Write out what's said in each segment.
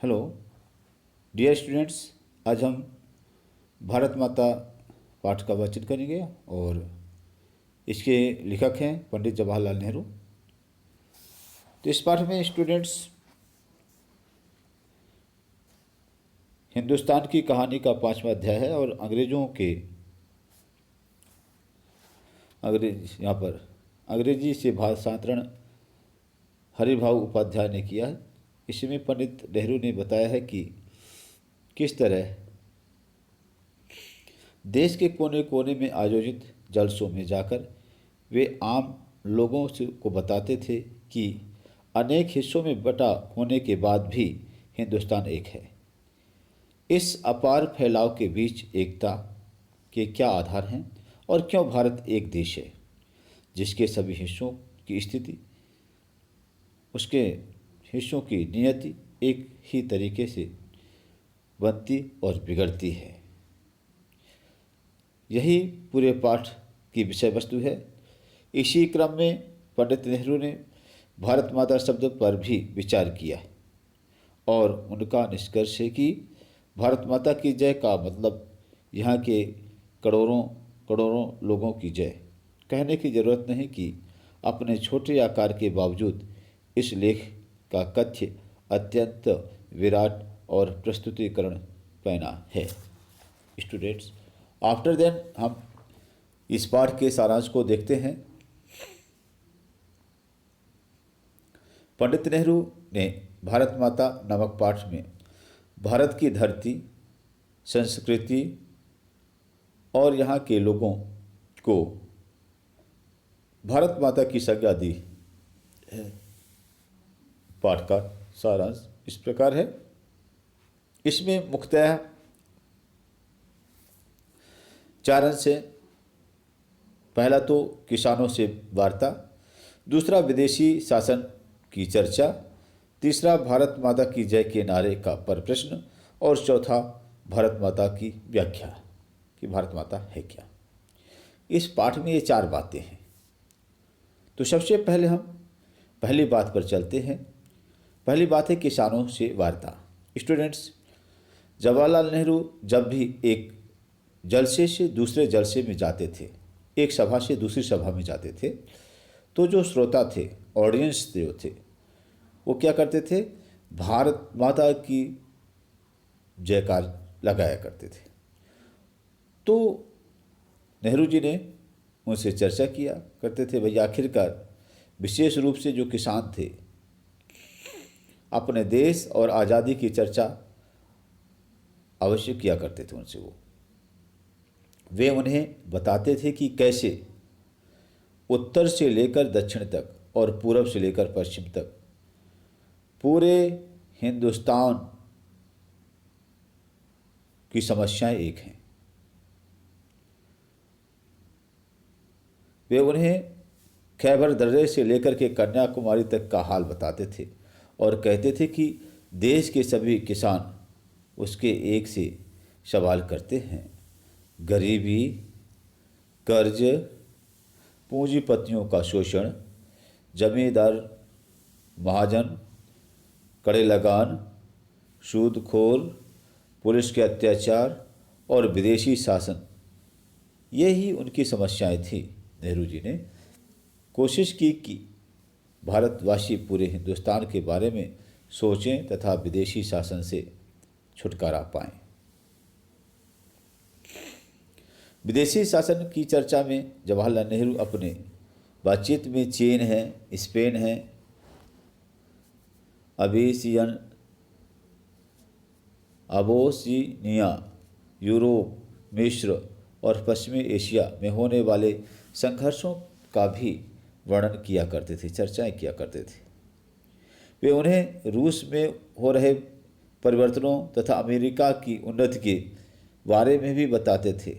Hello dear students. आज हम भारत माता पाठ का वाचन करेंगे और इसके लेखक हैं पंडित जवाहरलाल नेहरू। तो इस पाठ में स्टूडेंट्स हिंदुस्तान की कहानी का 5वां अध्याय है और यहाँ पर अंग्रेजी से भाषांतरण हरिभाऊ उपाध्याय ने किया है। इसमें पंडित नेहरू ने बताया है कि किस तरह देश के कोने कोने में आयोजित जलसों में जाकर वे आम लोगों को बताते थे कि अनेक हिस्सों में बटा होने के बाद भी हिंदुस्तान एक है। इस अपार फैलाव के बीच एकता के क्या आधार हैं और क्यों भारत एक देश है जिसके सभी हिस्सों की स्थिति, उसके हिस्सों की नियति एक ही तरीके से बनती और बिगड़ती है। यही पूरे पाठ की विषय वस्तु है। इसी क्रम में पंडित नेहरू ने भारत माता शब्द पर भी विचार किया है और उनका निष्कर्ष है कि भारत माता की जय का मतलब यहाँ के करोड़ों करोड़ों लोगों की जय। कहने की ज़रूरत नहीं कि अपने छोटे आकार के बावजूद इस लेख का कथ्य अत्यंत विराट और प्रस्तुतिकरण पैना है। स्टूडेंट्स, आफ्टर देन हम इस पाठ के सारांश को देखते हैं। पंडित नेहरू ने भारत माता नामक पाठ में भारत की धरती, संस्कृति और यहाँ के लोगों को भारत माता की संज्ञा दी है। पाठ का सारांश इस प्रकार है। इसमें मुख्यतः 4 अंश है। पहला तो किसानों से वार्ता, दूसरा विदेशी शासन की चर्चा, तीसरा भारत माता की जय के नारे का प्रश्न और चौथा भारत माता की व्याख्या कि भारत माता है क्या। इस पाठ में ये 4 बातें हैं। तो सबसे पहले हम पहली बात पर चलते हैं। पहली बात है किसानों से वार्ता। स्टूडेंट्स, जवाहरलाल नेहरू जब भी एक जलसे से दूसरे जलसे में जाते थे, एक सभा से दूसरी सभा में जाते थे, तो जो श्रोता थे, ऑडियंस थे, वो क्या करते थे? भारत माता की जयकार लगाया करते थे। तो नेहरू जी ने उनसे चर्चा किया करते थे, भाई आखिरकार विशेष रूप से जो किसान थे अपने देश और आज़ादी की चर्चा अवश्य किया करते थे उनसे। वे उन्हें बताते थे कि कैसे उत्तर से लेकर दक्षिण तक और पूरब से लेकर पश्चिम तक पूरे हिंदुस्तान की समस्याएं एक हैं। वे उन्हें खैबर दर्रे से लेकर के कन्याकुमारी तक का हाल बताते थे और कहते थे कि देश के सभी किसान उसके एक से सवाल करते हैं, गरीबी, कर्ज, पूंजीपतियों का शोषण, जमींदार महाजन, कड़े लगान, सूदखोर, पुलिस के अत्याचार और विदेशी शासन, यही उनकी समस्याएं थी। नेहरू जी ने कोशिश की कि भारतवासी पूरे हिंदुस्तान के बारे में सोचें तथा विदेशी शासन से छुटकारा पाएं। विदेशी शासन की चर्चा में जवाहरलाल नेहरू अपने बातचीत में चीन है, स्पेन है, अबोसिनिया, यूरोप, मिस्र और पश्चिमी एशिया में होने वाले संघर्षों का भी वर्णन किया करते थे, चर्चाएं किया करते थे। वे उन्हें रूस में हो रहे परिवर्तनों तथा अमेरिका की उन्नति के बारे में भी बताते थे।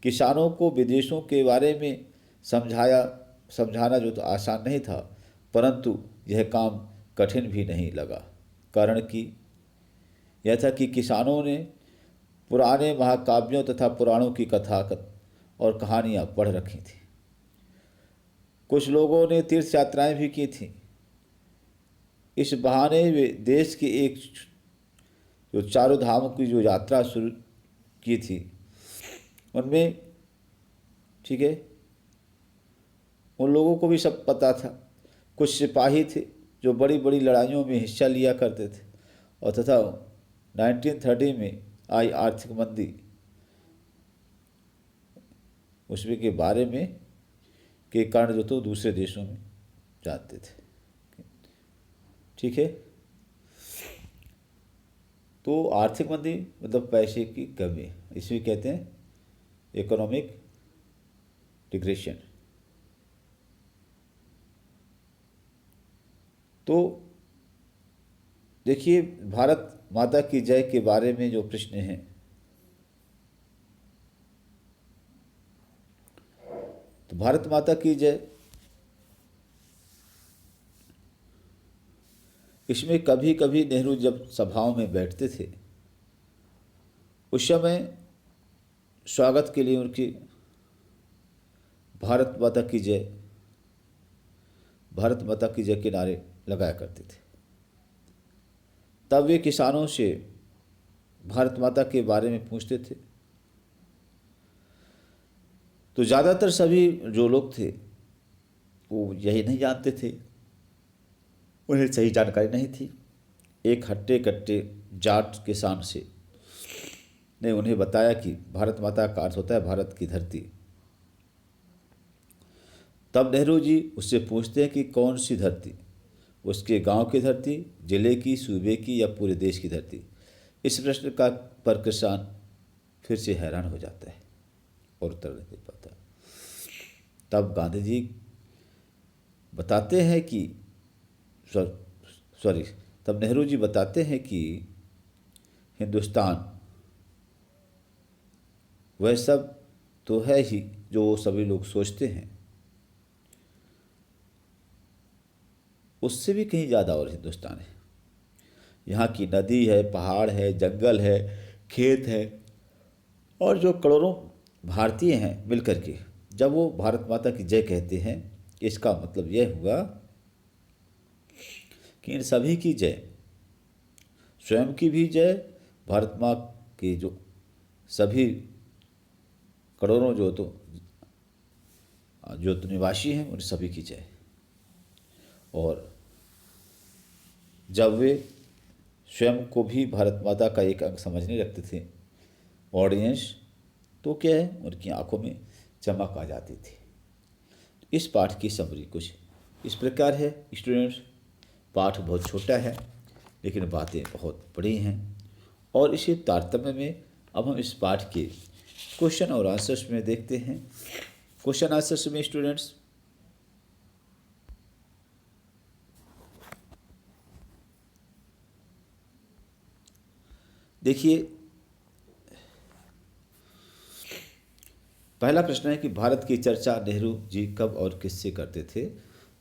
किसानों को विदेशों के बारे में समझाना जो तो आसान नहीं था, परंतु यह काम कठिन भी नहीं लगा। कारण कि यह था कि किसानों ने पुराने महाकाव्यों तथा पुराणों की कथा और कहानियाँ पढ़ रखी थी। कुछ लोगों ने तीर्थ यात्राएं भी की थीं। इस बहाने वे देश के एक जो चारों धामों की जो यात्रा शुरू की थी उनमें, ठीक है, उन लोगों को भी सब पता था। कुछ सिपाही थे जो बड़ी बड़ी लड़ाइयों में हिस्सा लिया करते थे, और तथा 1930 में आई आर्थिक मंदी उसमें के बारे में के कारण जो तो दूसरे देशों में जाते थे, ठीक है। तो आर्थिक मंदी मतलब पैसे की कमी, इसमें कहते हैं इकोनॉमिक डिग्रेशन। तो देखिए, भारत माता की जय के बारे में जो प्रश्न हैं, तो भारत माता की जय, इसमें कभी कभी नेहरू जब सभाओं में बैठते थे उस समय स्वागत के लिए उनकी भारत माता की जय, भारत माता की जय के नारे लगाया करते थे। तब वे किसानों से भारत माता के बारे में पूछते थे, तो ज़्यादातर सभी जो लोग थे वो यही नहीं जानते थे, उन्हें सही जानकारी नहीं थी। एक हट्टे कट्टे जाट किसान से ने उन्हें बताया कि भारत माता का अर्थ होता है भारत की धरती। तब नेहरू जी उससे पूछते हैं कि कौन सी धरती, उसके गांव की धरती, जिले की, सूबे की या पूरे देश की धरती। इस प्रश्न का पर किसान फिर से हैरान हो जाता है और उत्तर नहीं दे पाता। तब गांधी जी बताते हैं कि तब नेहरू जी बताते हैं कि हिंदुस्तान वह सब तो है ही जो सभी लोग सोचते हैं, उससे भी कहीं ज़्यादा और हिंदुस्तान है। यहाँ की नदी है, पहाड़ है, जंगल है, खेत है, और जो करोड़ों भारतीय हैं मिलकर के जब वो भारत माता की जय कहते हैं, इसका मतलब यह हुआ कि इन सभी की जय, स्वयं की भी जय, भारत माँ के जो सभी करोड़ों जो तो निवासी हैं उन सभी की जय। और जब वे स्वयं को भी भारत माता का एक अंग समझने लगते थे ऑडियंस, तो क्या है, उनकी आंखों में चमक आ जाती थी। इस पाठ की समरी कुछ इस प्रकार है स्टूडेंट्स। पाठ बहुत छोटा है लेकिन बातें बहुत बड़ी हैं, और इसी तारतम्य में अब हम इस पाठ के क्वेश्चन और आंसर्स में देखते हैं। क्वेश्चन आंसर्स में स्टूडेंट्स, देखिए, पहला प्रश्न है कि भारत की चर्चा नेहरू जी कब और किससे करते थे।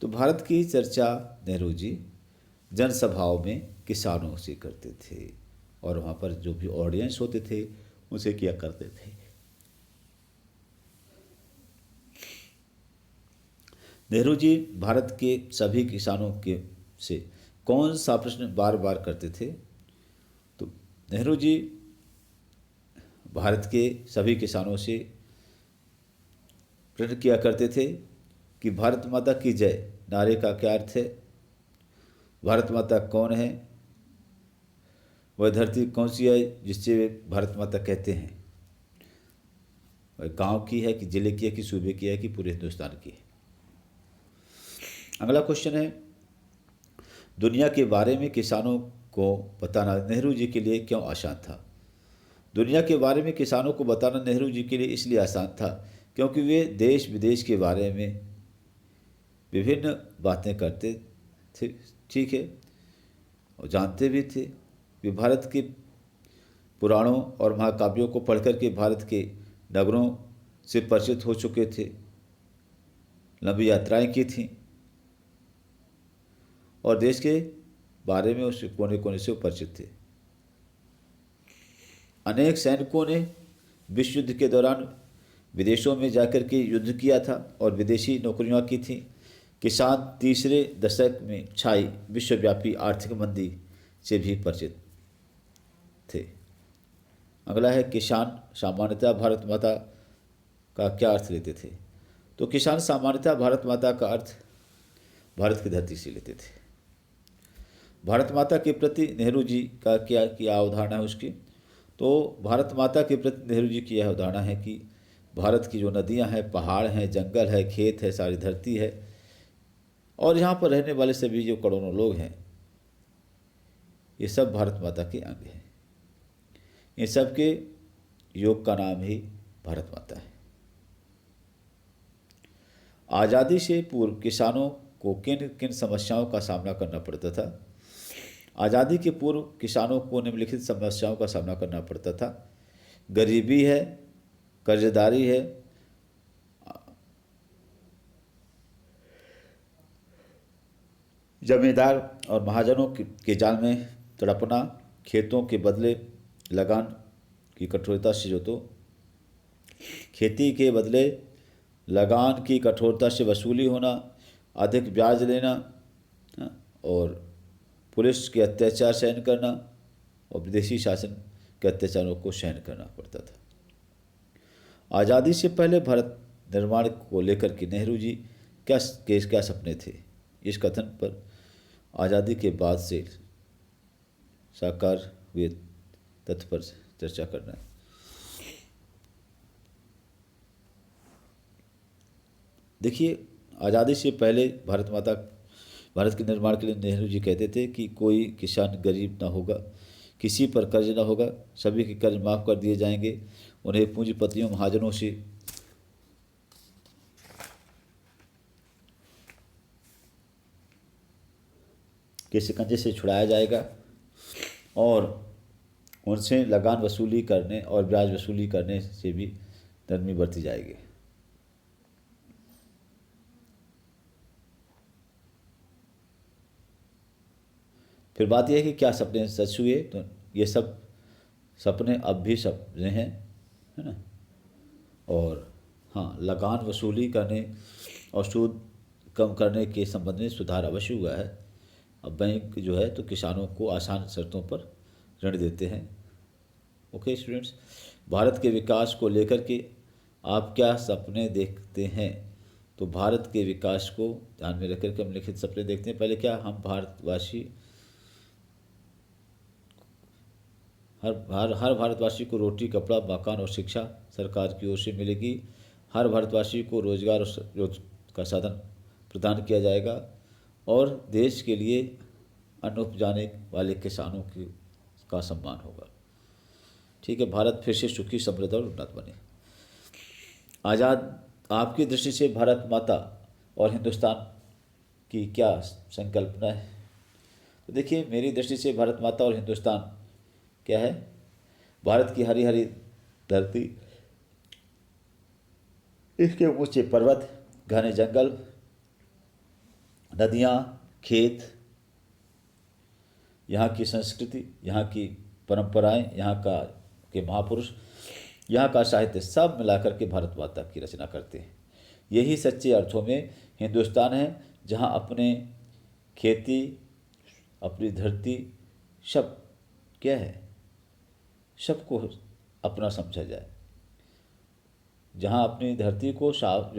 तो भारत की चर्चा नेहरू जी जनसभाओं में किसानों से करते थे, और वहाँ पर जो भी ऑडियंस होते थे उनसे किया करते थे। नेहरू जी भारत के सभी किसानों के से कौन सा प्रश्न बार बार करते थे। तो नेहरू जी भारत के सभी किसानों से प्रश्न किया करते थे कि भारत माता की जय नारे का क्या अर्थ है, भारत माता कौन है, वह धरती कौन सी है जिससे वे भारत माता कहते हैं, वह गांव की है कि जिले की है कि सूबे की है कि पूरे हिंदुस्तान की है। अगला क्वेश्चन है, दुनिया के बारे में किसानों को बताना नेहरू जी के लिए क्यों आसान था। दुनिया के बारे में किसानों को बताना नेहरू जी के लिए इसलिए आसान था क्योंकि वे देश विदेश के बारे में विभिन्न बातें करते थे, ठीक है, और जानते भी थे। वे भारत के पुराणों और महाकाव्यों को पढ़कर के भारत के नगरों से परिचित हो चुके थे, लंबी यात्राएं की थीं, और देश के बारे में उसके कोने कोने से परिचित थे। अनेक सैनिकों ने विश्व युद्ध के दौरान विदेशों में जाकर के युद्ध किया था और विदेशी नौकरियां की थीं। किसान तीसरे दशक में छाई विश्वव्यापी आर्थिक मंदी से भी परिचित थे। अगला है किसान सामान्यतः भारत माता का क्या अर्थ लेते थे। तो किसान सामान्यतः भारत माता का अर्थ भारत की धरती से लेते थे। भारत माता के प्रति नेहरू जी का क्या अवधारणा है उसकी। तो भारत माता के प्रति नेहरू जी की यह अवधारणा है कि भारत की जो नदियां हैं, पहाड़ हैं, जंगल है, खेत है, सारी धरती है और यहाँ पर रहने वाले सभी जो करोड़ों लोग हैं, ये सब भारत माता के अंग हैं। इन सब के योग का नाम ही भारत माता है। आज़ादी से पूर्व किसानों को किन किन समस्याओं का सामना करना पड़ता था। आज़ादी के पूर्व किसानों को निम्नलिखित समस्याओं का सामना करना पड़ता था। गरीबी है, कर्जदारी है, जमींदार और महाजनों के जाल में तड़पना, खेतों के बदले लगान की कठोरता से खेती के बदले लगान की कठोरता से वसूली होना, अधिक ब्याज लेना और पुलिस के अत्याचार सहन करना और विदेशी शासन के अत्याचारों को सहन करना पड़ता था। आज़ादी से पहले भारत निर्माण को लेकर के नेहरू जी क्या सपने थे, इस कथन पर आज़ादी के बाद से साकार हुए तथ्य पर चर्चा करना है। देखिए, आज़ादी से पहले भारत के निर्माण के लिए नेहरू जी कहते थे कि कोई किसान गरीब ना होगा, किसी पर कर्ज ना होगा, सभी के कर्ज माफ़ कर दिए जाएंगे, उन्हें पूंजीपतियों महाजनों से के शिकंजे से छुड़ाया जाएगा और उनसे लगान वसूली करने और ब्याज वसूली करने से भी नरमी बरती जाएगी। फिर बात यह है कि क्या सपने सच हुए। तो ये सब सपने अब भी सपने हैं, है ना। और हाँ, लगान वसूली करने और सूद कम करने के संबंध में सुधार अवश्य हुआ है। अब बैंक जो है तो किसानों को आसान शर्तों पर ऋण देते हैं। ओके स्टूडेंट्स, भारत के विकास को लेकर के आप क्या सपने देखते हैं। तो भारत के विकास को ध्यान में रखकर के हम लिखित सपने देखते हैं। पहले क्या, हम भारतवासी हर भारतवासी को रोटी, कपड़ा, मकान और शिक्षा सरकार की ओर से मिलेगी। हर भारतवासी को रोजगार का साधन प्रदान किया जाएगा और देश के लिए अन्न उपजाने वाले किसानों का सम्मान होगा। ठीक है, भारत फिर से सुखी, समृद्ध और उन्नत बने। आपकी दृष्टि से भारत माता और हिंदुस्तान की क्या संकल्पना है। तो देखिए, मेरी दृष्टि से भारत माता और हिंदुस्तान क्या है। भारत की हरी हरी धरती, इसके ऊंचे पर्वत, घने जंगल, नदियाँ, खेत, यहाँ की संस्कृति, यहाँ की परंपराएं, यहाँ के महापुरुष, यहाँ का साहित्य, सब मिलाकर के भारत माता की रचना करते हैं। यही सच्चे अर्थों में हिंदुस्तान है, जहाँ अपने खेती, अपनी धरती, सब क्या है, सबको अपना समझा जाए। जहाँ अपनी धरती को साफ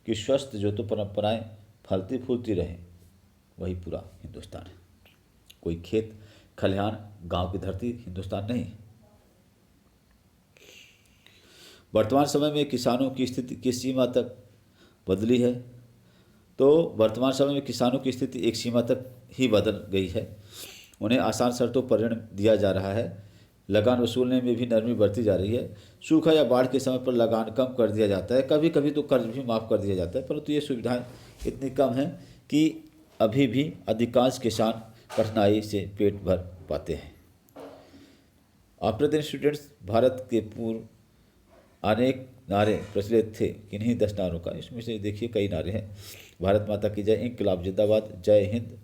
कि स्वस्थ परंपराएं फलती फूलती रहें, वही पूरा हिंदुस्तान है। कोई खेत खलिहान गांव की धरती हिंदुस्तान नहीं। वर्तमान समय में किसानों की स्थिति किस सीमा तक बदली है। तो वर्तमान समय में किसानों की स्थिति एक सीमा तक ही बदल गई है। उन्हें आसान शर्तों पर ऋण दिया जा रहा है, लगान वसूलने में भी नरमी बरती जा रही है, सूखा या बाढ़ के समय पर लगान कम कर दिया जाता है, कभी कभी तो कर्ज भी माफ़ कर दिया जाता है, परंतु ये सुविधाएं इतनी कम हैं कि अभी भी अधिकांश किसान कठिनाई से पेट भर पाते हैं। आफ्टर स्टूडेंट्स, भारत के पूर्व अनेक नारे प्रचलित थे। किन्हीं 10 नारों का, इसमें से देखिए कई नारे हैं। भारत माता की जय, इंकलाब जिंदाबाद, जय हिंद,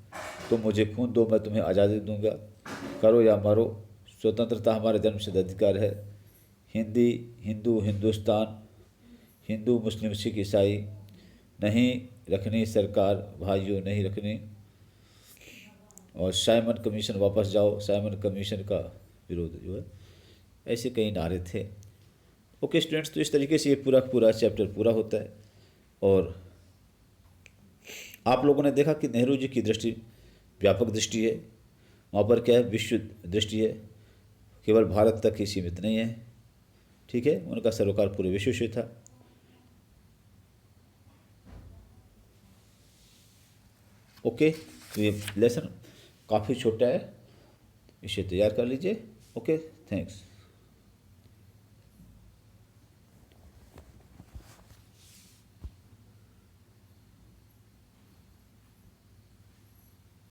तुम मुझे खून दो मैं तुम्हें आज़ादी दूंगा, करो या मरो, स्वतंत्रता हमारे जन्मसिद्ध अधिकार है, हिंदी, हिंदू, हिंदुस्तान, हिंदू, मुस्लिम, सिख, ईसाई, नहीं रखनी सरकार भाइयों नहीं रखनी, और साइमन कमीशन वापस जाओ, साइमन कमीशन का विरोध जो है, ऐसे कई नारे थे। ओके स्टूडेंट्स, तो इस तरीके से ये पूरा पूरा चैप्टर पूरा होता है। और आप लोगों ने देखा कि नेहरू जी की दृष्टि व्यापक दृष्टि है, वहाँ पर क्या है, विश्व दृष्टि है, केवल भारत तक ही सीमित नहीं है। ठीक है, उनका सरोकार पूरे विश्व से था। ओके, तो ये लेसन काफ़ी छोटा है, इसे तैयार कर लीजिए। Okay, thanks.